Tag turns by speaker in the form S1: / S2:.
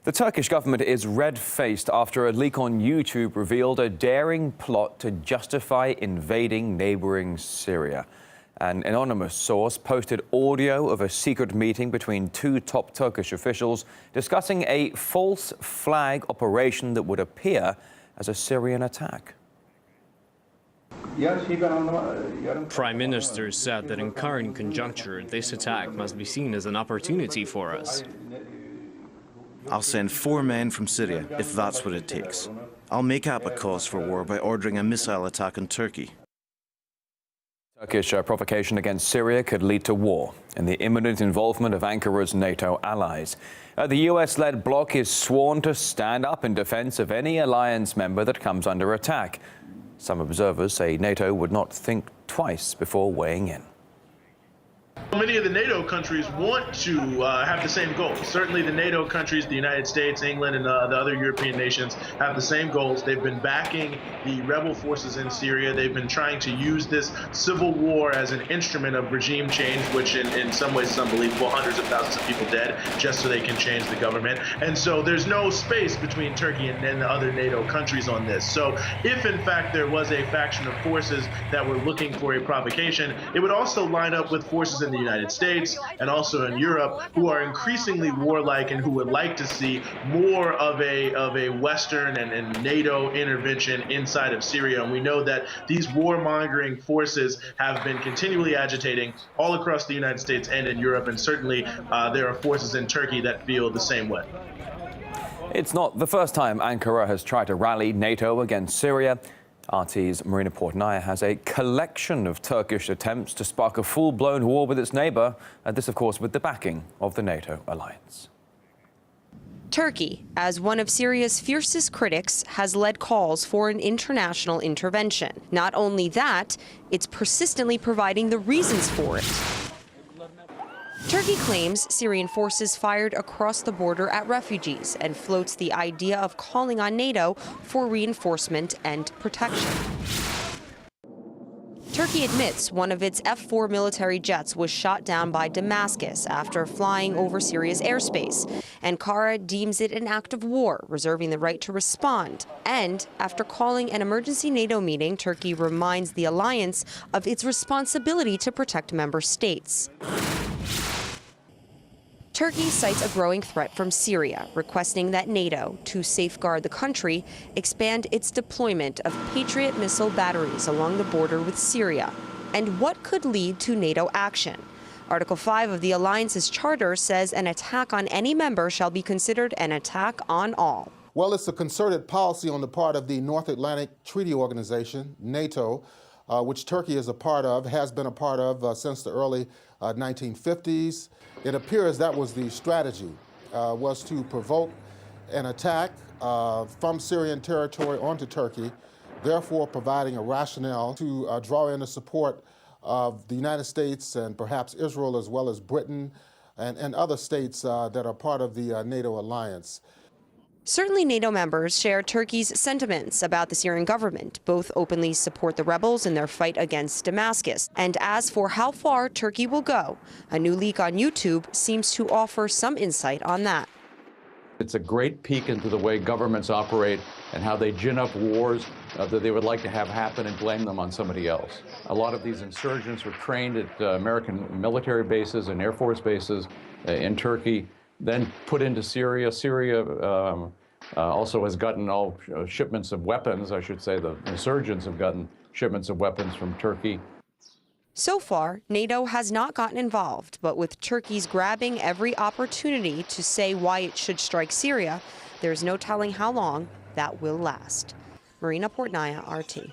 S1: The Turkish government is red-faced after a leak on YouTube revealed a daring plot to justify invading neighboring Syria. An anonymous source posted audio of a secret meeting between two top Turkish officials discussing a false flag operation that would appear as a Syrian attack.
S2: Prime Minister said that in current conjuncture, this attack must be seen as an opportunity for us.
S3: I'll send 4 men from Syria, if that's what it takes. I'll make up a cause for war by ordering a missile attack on Turkey.
S1: Turkish provocation against Syria could lead to war and the imminent involvement of Ankara's NATO allies. The US-led bloc is sworn to stand up in defense of any alliance member that comes under attack. Some observers say NATO would not think twice before weighing in.
S4: Many of the NATO countries want to have the same goals. Certainly the NATO countries, the United States, England, and the other European nations have the same goals. They've been backing the rebel forces in Syria. They've been trying to use this civil war as an instrument of regime change, which in some ways is unbelievable. Hundreds of thousands of people dead just so they can change the government. And so there's no space between Turkey and the other NATO countries on this. So if in fact there was a faction of forces that were looking for a provocation, it would also line up with forces in the United States and also in Europe who are increasingly warlike and who would like to see more of a Western and NATO intervention inside of Syria. And we know that these warmongering forces have been continually agitating all across the United States and in Europe, and certainly there are forces in Turkey that feel the same way.
S1: It's not the first time Ankara has tried to rally NATO against Syria. RT's Marina Portnaya has a collection of Turkish attempts to spark a full-blown war with its neighbour, this of course with the backing of the NATO alliance.
S5: Turkey, as one of Syria's fiercest critics, has led calls for an international intervention. Not only that, it's persistently providing the reasons for it. Turkey claims Syrian forces fired across the border at refugees and floats the idea of calling on NATO for reinforcement and protection. Turkey admits one of its F-4 military jets was shot down by Damascus after flying over Syria's airspace. Ankara deems it an act of war, reserving the right to respond. And after calling an emergency NATO meeting, Turkey reminds the alliance of its responsibility to protect member states. Turkey cites a growing threat from Syria, requesting that NATO, to safeguard the country, expand its deployment of Patriot missile batteries along the border with Syria, and what could lead to NATO action. Article 5 of the alliance's charter says an attack on any member shall be considered an attack on all.
S6: Well, it's a concerted policy on the part of the North Atlantic Treaty Organization, NATO, which Turkey is a part of, has been a part of since the early 1950s. It appears that was the strategy, was to provoke an attack from Syrian territory onto Turkey, therefore providing a rationale to draw in the support of the United States and perhaps Israel, as well as Britain and other states that are part of the NATO alliance.
S5: Certainly NATO members share Turkey's sentiments about the Syrian government. Both openly support the rebels in their fight against Damascus. And as for how far Turkey will go, a new leak on YouTube seems to offer some insight on that.
S7: It's a great peek into the way governments operate and how they gin up wars that they would like to have happen and blame them on somebody else. A lot of these insurgents were trained at American military bases and Air Force bases in Turkey, then put into Syria. Syria also has gotten all shipments of weapons. I should say the insurgents have gotten shipments of weapons from Turkey.
S5: So far, NATO has not gotten involved, but with Turkey's grabbing every opportunity to say why it should strike Syria, there's no telling how long that will last. Marina Portnaya, RT.